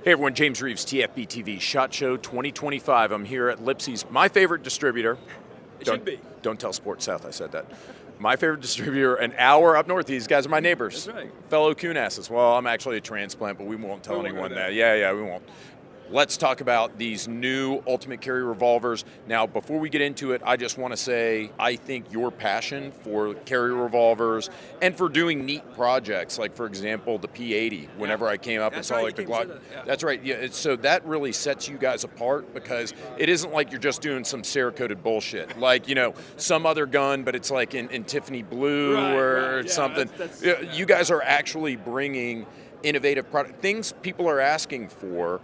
Hey everyone, James Reeves, TFBTV, SHOT Show 2025. I'm here at Lipsey's, my favorite distributor. Should be. Don't tell Sports South I said that. My favorite distributor, an hour up north. These guys are my neighbors. That's right. Fellow coonasses. Well, I'm actually a transplant, but we won't tell anyone that. Yeah, we won't. Let's talk about these new Ultimate Carry revolvers. Now, before we get into it, I just want to say I think your passion for carry revolvers and for doing neat projects, like, for example, the P80, whenever I came up and saw like the Glock. That's right. Yeah, so that really sets you guys apart because it isn't like you're just doing some Cerakoted bullshit. Like, some other gun, but it's like in Tiffany blue or something. You guys are actually bringing innovative product, things people are asking for,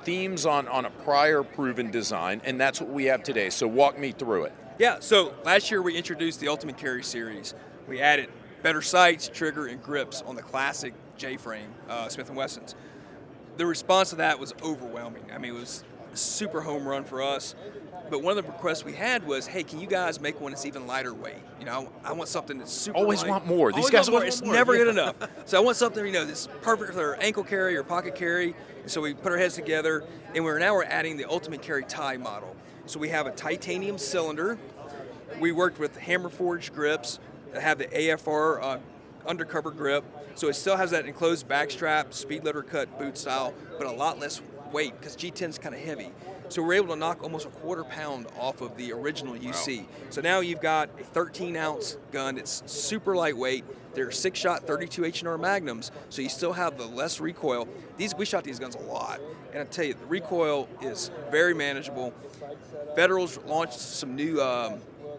themes on a prior proven design, and that's what we have today. So walk me through it. Yeah, so last year we introduced the Ultimate Carry series. We added better sights, trigger, and grips on the classic J-frame Smith Wessons. The response to that was overwhelming. I mean, it was a super home run for us. But one of the requests we had was, hey, can you guys make one that's even lighter weight? I want something that's super Always light. Want more. These guys want more. It's never good enough. So I want something, that's perfect for ankle carry or pocket carry. And so we put our heads together, and we're adding the Ultimate Carry tie model. So we have a titanium cylinder. We worked with hammer forged grips that have the AFR undercover grip. So it still has that enclosed backstrap, speed letter cut boot style, but a lot less weight because G10 is kind of heavy. So we're able to knock almost a quarter pound off of the original UC. Wow. So now you've got a 13-ounce gun. It's super lightweight. They're 6-shot 32 H&R Magnums, so you still have the less recoil. We shot these guns a lot, and I tell you, the recoil is very manageable. Federal's launched some new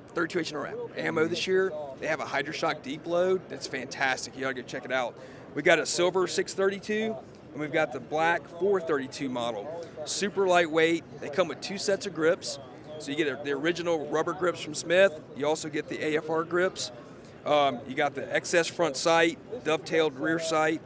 32 H&R ammo this year. They have a Hydroshock deep load that's fantastic. You ought to go check it out. We got a silver 632. And we've got the black 432 model. Super lightweight. They come with 2 sets of grips. So you get the original rubber grips from Smith. You also get the AFR grips. You got the XS front sight, dovetailed rear sight.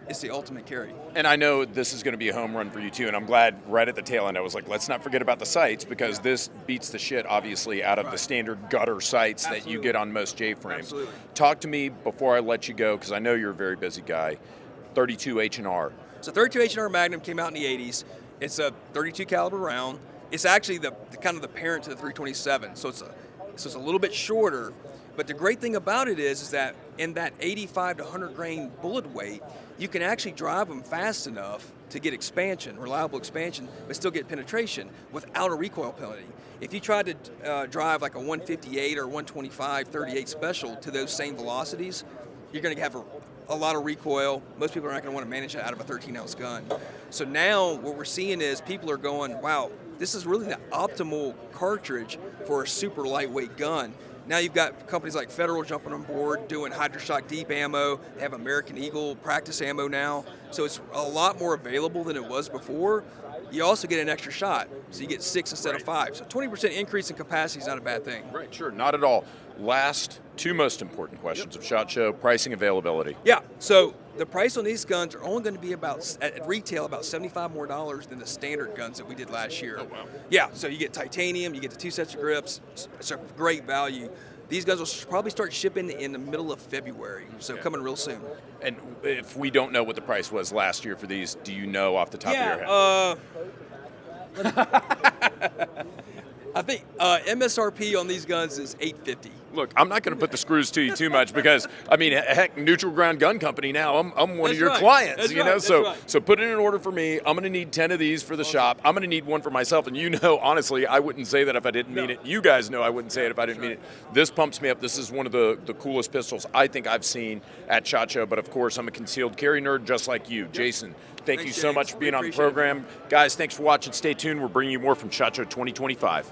It's the Ultimate Carry. And I know this is going to be a home run for you too, and I'm glad right at the tail end I was like, let's not forget about the sights, because this beats the shit, obviously, out of the standard gutter sights that you get on most J-frames. Absolutely. Talk to me before I let you go, because I know you're a very busy guy. 32 H&R. So 32 H&R Magnum came out in the 80s. It's a 32 caliber round. It's actually the kind of the parent to the 327. So it's a little bit shorter. But the great thing about it is that in that 85 to 100 grain bullet weight, you can actually drive them fast enough to get expansion, reliable expansion, but still get penetration without a recoil penalty. If you tried to drive like a 158 or 125 38 special to those same velocities, you're going to have a lot of recoil. Most people are not going to want to manage that out of a 13-ounce gun. So now what we're seeing is people are going, wow, this is really the optimal cartridge for a super lightweight gun. Now you've got companies like Federal jumping on board, doing Hydroshock deep ammo. They have American Eagle practice ammo now. So it's a lot more available than it was before. You also get an extra shot, so you get 6 instead of 5. So 20% increase in capacity is not a bad thing. Right, sure, not at all. Last two most important questions of SHOT Show: pricing, availability. Yeah, so the price on these guns are only going to be at retail about $75 more than the standard guns that we did last year. Oh, wow. Yeah, so you get titanium, you get the 2 sets of grips. It's a great value. These guns will probably start shipping in the middle of February, so coming real soon. And if we don't know what the price was last year for these, do you know off the top of your head? I think MSRP on these guns is $850. Look, I'm not going to put the screws to you too much because, I mean, heck, Neutral Ground Gun Company now, I'm one of your clients, So put in an order for me. I'm going to need 10 of these for the shop. I'm going to need one for myself. And honestly, I wouldn't say that if I didn't mean it. You guys know I wouldn't say it if I didn't mean it. This pumps me up. This is one of the coolest pistols I think I've seen at SHOT Show. But of course, I'm a concealed carry nerd just like you. Jason, thanks you so much for being on the program. Guys, thanks for watching. Stay tuned. We're bringing you more from SHOT Show 2025.